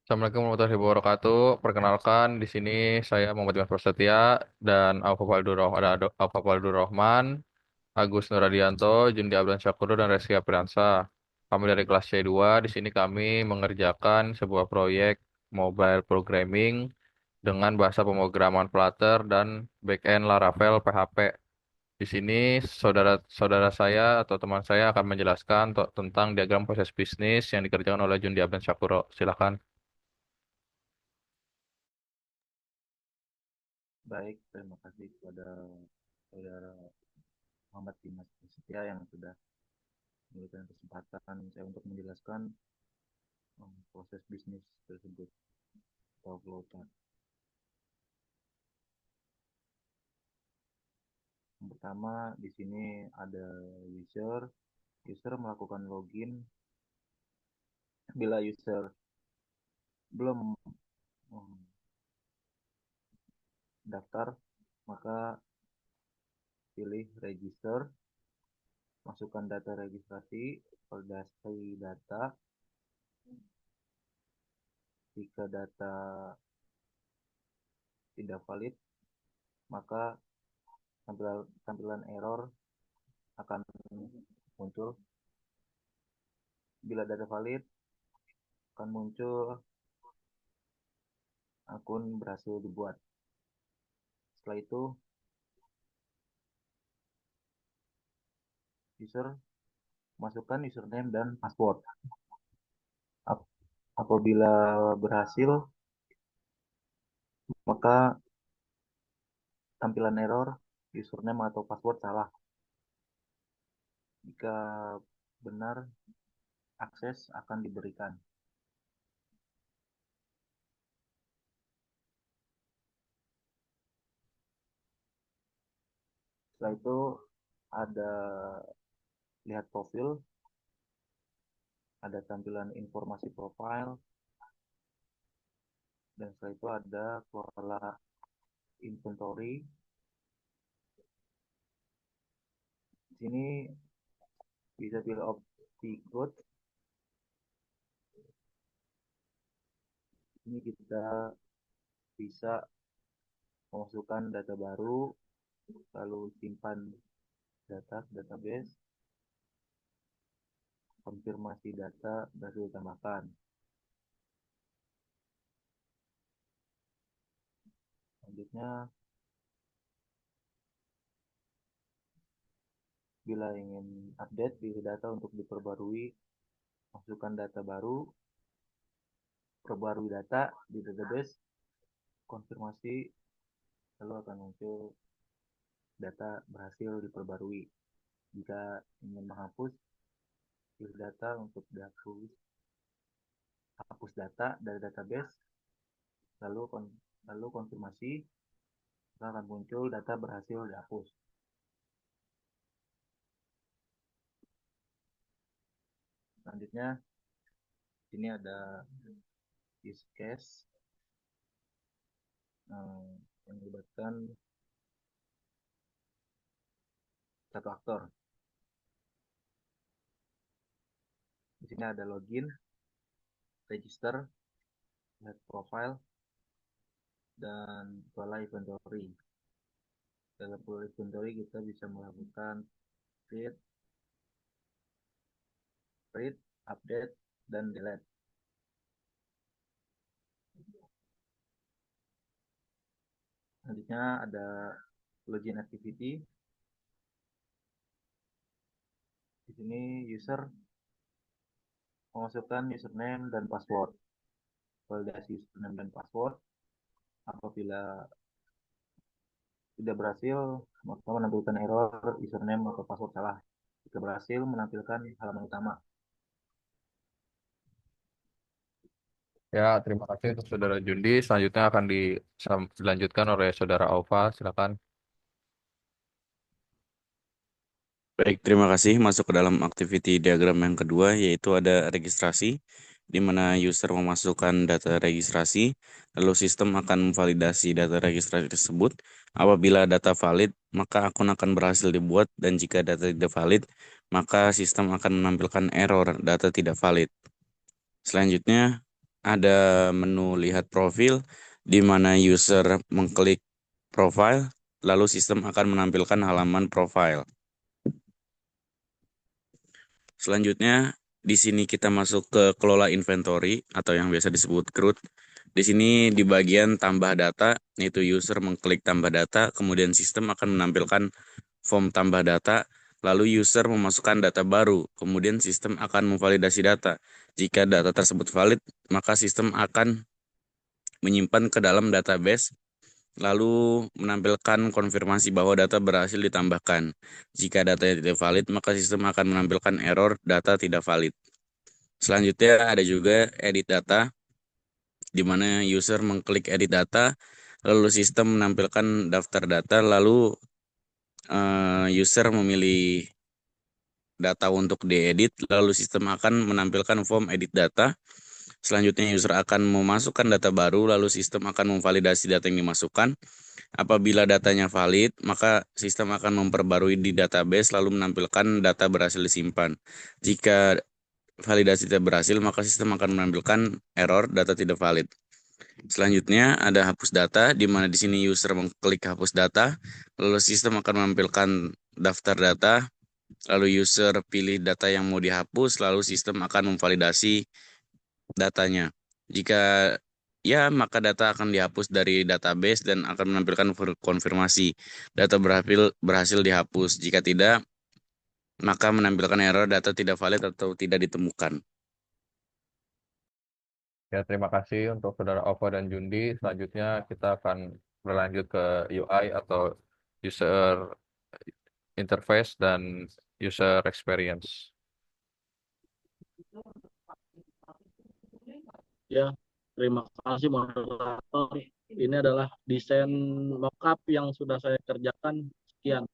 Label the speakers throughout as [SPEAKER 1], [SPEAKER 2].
[SPEAKER 1] Assalamualaikum warahmatullahi wabarakatuh. Perkenalkan, di sini saya Muhammad Iman Prasetya dan Alfa Faldur Rahman, Agus Nuradianto, Jundi Abdan Syakuro, dan Reski Apriansa. Kami dari kelas C2. Di sini kami mengerjakan sebuah proyek mobile programming dengan bahasa pemrograman Flutter dan backend Laravel PHP. Di sini saudara-saudara saya atau teman saya akan menjelaskan tentang diagram proses bisnis yang dikerjakan oleh Jundi Abdan Syakuro. Silakan.
[SPEAKER 2] Baik, terima kasih kepada saudara Muhammad Dimas Prasetya yang sudah memberikan kesempatan saya untuk menjelaskan proses bisnis tersebut atau flow chart. Yang pertama di sini ada user. User melakukan login. Bila user belum daftar, maka pilih register, masukkan data registrasi, validasi data. Jika data tidak valid, maka tampilan error akan muncul. Bila data valid, akan muncul akun berhasil dibuat. Setelah itu, user masukkan username dan password. Apabila berhasil, maka tampilan error username atau password salah. Jika benar, akses akan diberikan. Setelah itu ada lihat profil, ada tampilan informasi profile, dan setelah itu ada pola inventory. Di sini bisa pilih opsi code. Ini kita bisa memasukkan data baru, lalu simpan data database, konfirmasi data berhasil ditambahkan. Selanjutnya, bila ingin update pilih data untuk diperbarui, masukkan data baru, perbarui data di database, konfirmasi, lalu akan muncul data berhasil diperbarui. Jika ingin menghapus, pilih data untuk dihapus, hapus data dari database, lalu konfirmasi, akan muncul data berhasil dihapus. Selanjutnya, sini ada use case yang melibatkan satu aktor. Di sini ada login, register, lihat profile, dan pola inventory. Dalam pola inventory kita bisa melakukan create, read, update, dan delete. Selanjutnya ada login activity. Di sini user memasukkan username dan password. Validasi username dan password. Apabila tidak berhasil, maka menampilkan error username atau password salah. Jika berhasil, menampilkan halaman utama.
[SPEAKER 1] Ya, terima kasih untuk Saudara Jundi. Selanjutnya akan dilanjutkan oleh Saudara Alfa. Silakan.
[SPEAKER 3] Baik, terima kasih. Masuk ke dalam activity diagram yang kedua, yaitu ada registrasi, di mana user memasukkan data registrasi, lalu sistem akan memvalidasi data registrasi tersebut. Apabila data valid, maka akun akan berhasil dibuat, dan jika data tidak valid, maka sistem akan menampilkan error data tidak valid. Selanjutnya, ada menu lihat profil, di mana user mengklik profile, lalu sistem akan menampilkan halaman profile. Selanjutnya, di sini kita masuk ke kelola inventory atau yang biasa disebut CRUD. Di sini di bagian tambah data, yaitu user mengklik tambah data, kemudian sistem akan menampilkan form tambah data, lalu user memasukkan data baru, kemudian sistem akan memvalidasi data. Jika data tersebut valid, maka sistem akan menyimpan ke dalam database, lalu menampilkan konfirmasi bahwa data berhasil ditambahkan. Jika data tidak valid, maka sistem akan menampilkan error data tidak valid. Selanjutnya ada juga edit data, di mana user mengklik edit data, lalu sistem menampilkan daftar data, lalu user memilih data untuk diedit, lalu sistem akan menampilkan form edit data. Selanjutnya user akan memasukkan data baru, lalu sistem akan memvalidasi data yang dimasukkan. Apabila datanya valid, maka sistem akan memperbarui di database lalu menampilkan data berhasil disimpan. Jika validasi tidak berhasil, maka sistem akan menampilkan error data tidak valid. Selanjutnya ada hapus data, di mana di sini user mengklik hapus data, lalu sistem akan menampilkan daftar data, lalu user pilih data yang mau dihapus, lalu sistem akan memvalidasi datanya. Jika ya, maka data akan dihapus dari database dan akan menampilkan konfirmasi data berhasil dihapus. Jika tidak, maka menampilkan error data tidak valid atau tidak ditemukan.
[SPEAKER 1] Ya, terima kasih untuk Saudara Ova dan Jundi. Selanjutnya kita akan berlanjut ke UI atau User Interface dan User Experience.
[SPEAKER 4] Ya, terima kasih moderator. Ini adalah desain mockup yang sudah saya kerjakan. Sekian.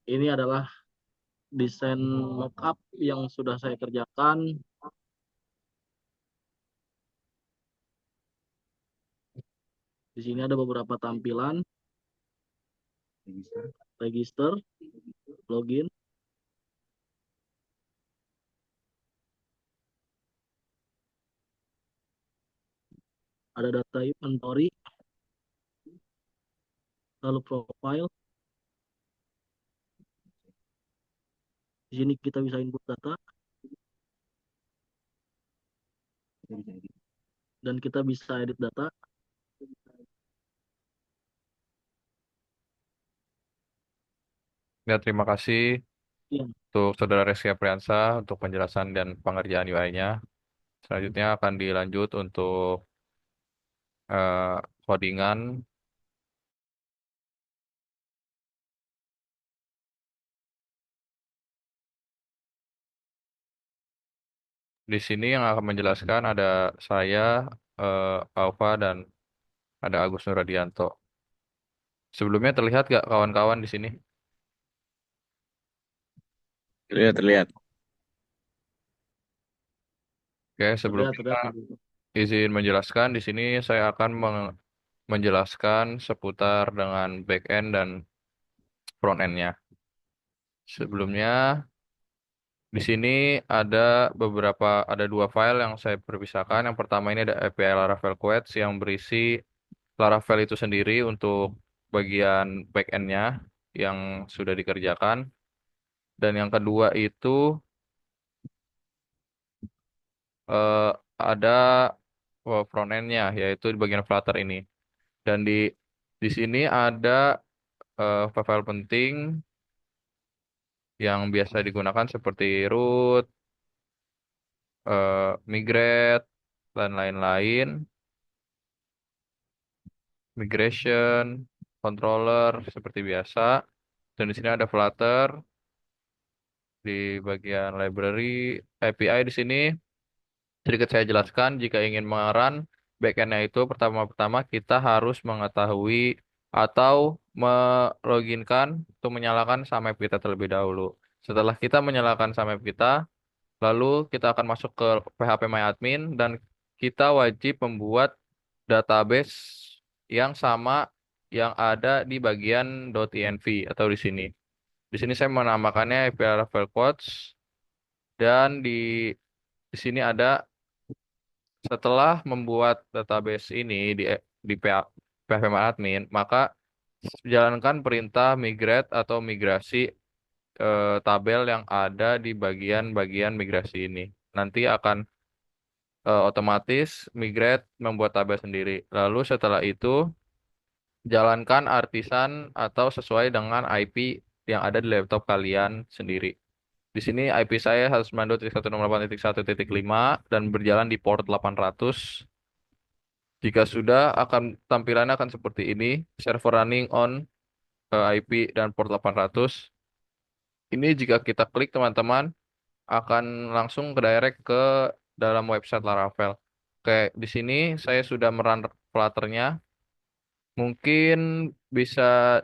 [SPEAKER 4] Ini adalah desain mockup yang sudah saya kerjakan. Di sini ada beberapa tampilan, register, login, ada data inventory, lalu profile. Di sini kita bisa input data dan kita bisa edit data.
[SPEAKER 1] Ya, terima kasih
[SPEAKER 4] Ya,
[SPEAKER 1] untuk Saudara Reski Apriansa untuk penjelasan dan pengerjaan UI-nya. Selanjutnya akan dilanjut untuk codingan. Di sini yang akan menjelaskan ada saya, Alfa, dan ada Agus Nuradianto. Sebelumnya terlihat gak kawan-kawan di sini?
[SPEAKER 3] Terlihat, terlihat.
[SPEAKER 1] Oke,
[SPEAKER 4] terlihat,
[SPEAKER 1] sebelumnya
[SPEAKER 4] terlihat.
[SPEAKER 1] izin menjelaskan di sini saya akan menjelaskan seputar dengan back-end dan front-end-nya. Sebelumnya di sini ada ada dua file yang saya perpisahkan. Yang pertama ini ada API Laravel Queries yang berisi Laravel itu sendiri untuk bagian back-end-nya yang sudah dikerjakan. Dan yang kedua itu eh, ada front-end-nya, yaitu di bagian Flutter ini. Dan di sini ada file-file penting yang biasa digunakan seperti root, migrate, dan lain-lain, migration, controller seperti biasa. Dan di sini ada Flutter di bagian library, API di sini. Sedikit saya jelaskan, jika ingin mengerun backend-nya itu pertama-tama kita harus mengetahui atau meloginkan atau menyalakan SAMEP kita terlebih dahulu. Setelah kita menyalakan SAMEP kita, lalu kita akan masuk ke PHP MyAdmin dan kita wajib membuat database yang sama yang ada di bagian .env atau di sini. Di sini saya menambahkannya API Laravel Quotes dan di sini ada setelah membuat database ini di PHP admin, maka jalankan perintah migrate atau migrasi tabel yang ada di bagian-bagian migrasi ini. Nanti akan otomatis migrate membuat tabel sendiri. Lalu setelah itu jalankan artisan atau sesuai dengan IP yang ada di laptop kalian sendiri. Di sini IP saya 192.168.1.5 dan berjalan di port 800. Jika sudah, tampilannya akan seperti ini. Server running on IP dan port 800. Ini jika kita klik teman-teman akan langsung ke direct ke dalam website Laravel. Oke, di sini saya sudah merun Flutter-nya. Mungkin bisa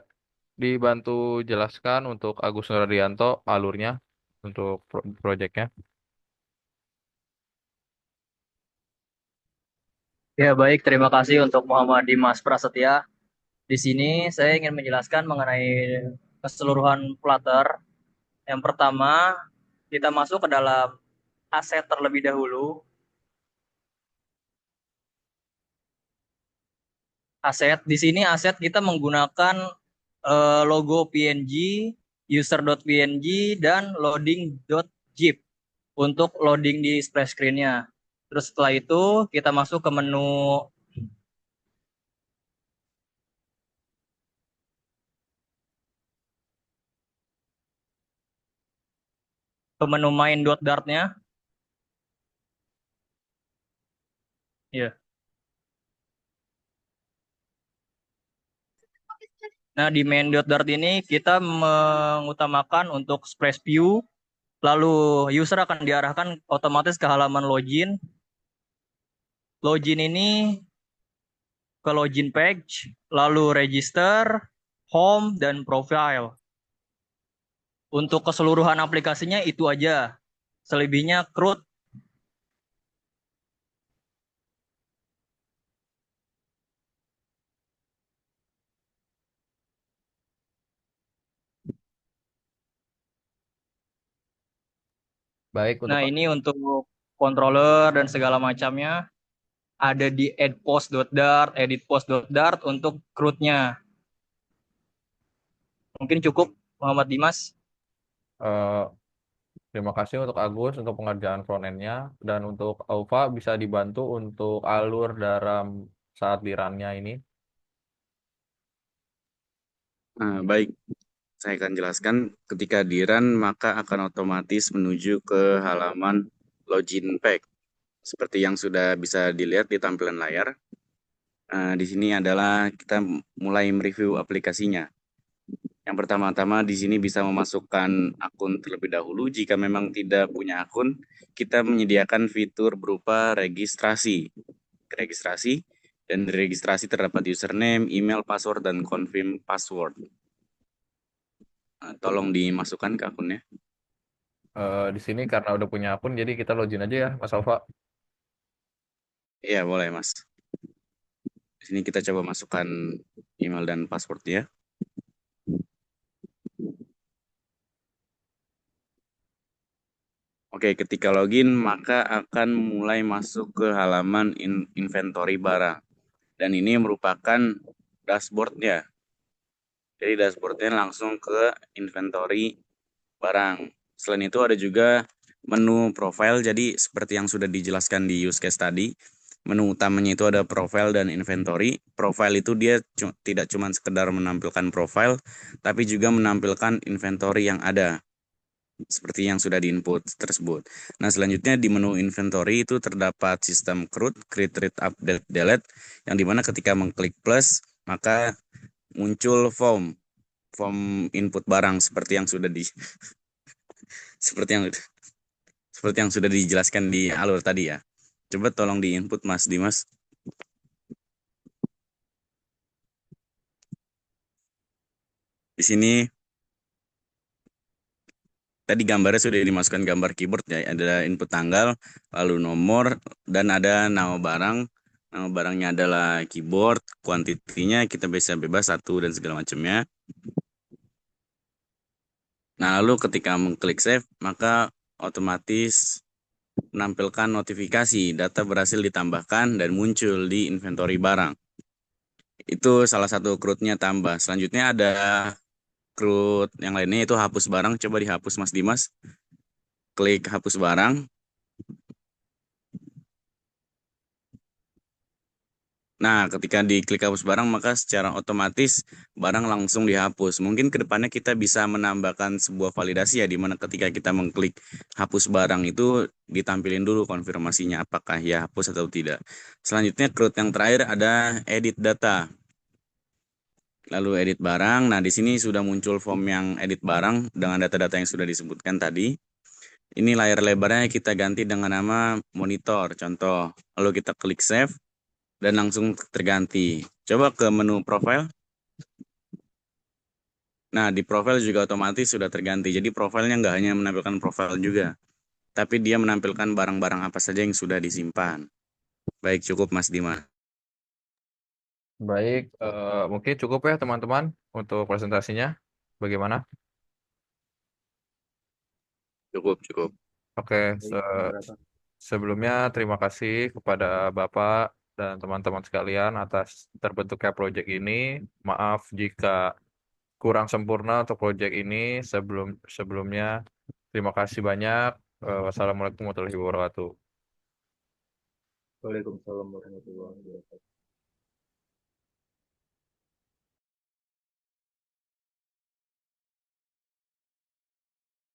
[SPEAKER 1] dibantu jelaskan untuk Agus Nuradianto alurnya untuk proyeknya.
[SPEAKER 5] Ya, baik. Terima kasih untuk Muhammad Dimas Prasetya. Di sini saya ingin menjelaskan mengenai keseluruhan Flutter. Yang pertama, kita masuk ke dalam aset terlebih dahulu. Aset, di sini aset kita menggunakan logo PNG, user.png, dan loading.zip untuk loading di splash screen-nya. Terus setelah itu kita masuk ke menu main.dart-nya. Ya. Nah, di main.dart ini kita mengutamakan untuk splash view, lalu user akan diarahkan otomatis ke halaman login. Login ini ke login page, lalu register, home, dan profile. Untuk keseluruhan aplikasinya itu aja. Selebihnya CRUD.
[SPEAKER 1] Baik untuk
[SPEAKER 5] Nah, ini untuk controller dan segala macamnya. Ada di addPost.dart, editPost.dart untuk CRUD-nya. Mungkin cukup, Muhammad Dimas.
[SPEAKER 1] eh, terima kasih untuk Agus untuk pengerjaan front end-nya dan untuk Aufa bisa dibantu untuk alur dalam saat di run-nya ini.
[SPEAKER 3] Nah, baik, saya akan jelaskan ketika di run maka akan otomatis menuju ke halaman login page. Seperti yang sudah bisa dilihat di tampilan layar. Di sini adalah kita mulai mereview aplikasinya. Yang pertama-tama di sini bisa memasukkan akun terlebih dahulu. Jika memang tidak punya akun, kita menyediakan fitur berupa registrasi. Registrasi, dan di registrasi terdapat username, email, password, dan confirm password. Tolong dimasukkan ke akunnya.
[SPEAKER 1] Di sini karena udah punya akun, jadi kita login aja ya, Mas Alfa.
[SPEAKER 3] Iya, boleh, Mas. Di sini kita coba masukkan email dan password ya. Oke, ketika login maka akan mulai masuk ke halaman inventory barang. Dan ini merupakan dashboardnya. Jadi dashboardnya langsung ke inventory barang. Selain itu ada juga menu profile. Jadi seperti yang sudah dijelaskan di use case tadi, menu utamanya itu ada profile dan inventory. Profile itu dia tidak cuma sekedar menampilkan profile, tapi juga menampilkan inventory yang ada, seperti yang sudah di-input tersebut. Nah, selanjutnya di menu inventory itu terdapat sistem CRUD, create, read, update, delete, yang dimana ketika mengklik plus, maka muncul form input barang seperti yang sudah seperti yang sudah dijelaskan di alur tadi ya. Coba tolong di input Mas Dimas. Di sini tadi gambarnya sudah dimasukkan gambar keyboard ya, ada input tanggal, lalu nomor, dan ada nama barang. Nama barangnya adalah keyboard, kuantitinya kita bisa bebas satu dan segala macamnya. Nah, lalu ketika mengklik save, maka otomatis menampilkan notifikasi data berhasil ditambahkan dan muncul di inventory barang. Itu salah satu CRUD-nya tambah. Selanjutnya ada CRUD yang lainnya itu hapus barang. Coba dihapus Mas Dimas. Klik hapus barang. Nah, ketika diklik hapus barang, maka secara otomatis barang langsung dihapus. Mungkin ke depannya kita bisa menambahkan sebuah validasi ya, di mana ketika kita mengklik hapus barang itu ditampilin dulu konfirmasinya apakah ya hapus atau tidak. Selanjutnya, CRUD yang terakhir ada edit data. Lalu edit barang. Nah, di sini sudah muncul form yang edit barang dengan data-data yang sudah disebutkan tadi. Ini layar lebarnya kita ganti dengan nama monitor, contoh. Lalu kita klik save dan langsung terganti. Coba ke menu profile. Nah, di profile juga otomatis sudah terganti. Jadi profilnya nggak hanya menampilkan profile juga, tapi dia menampilkan barang-barang apa saja yang sudah disimpan. Baik, cukup Mas Dimas.
[SPEAKER 1] Baik, mungkin cukup ya teman-teman untuk presentasinya. Bagaimana?
[SPEAKER 3] Cukup, cukup.
[SPEAKER 1] Oke,
[SPEAKER 2] Baik, moderator.
[SPEAKER 1] sebelumnya terima kasih kepada Bapak dan teman-teman sekalian atas terbentuknya proyek ini. Maaf jika kurang sempurna untuk proyek ini. Sebelumnya terima kasih banyak. Wassalamualaikum warahmatullahi wabarakatuh.
[SPEAKER 2] Waalaikumsalam warahmatullahi wabarakatuh.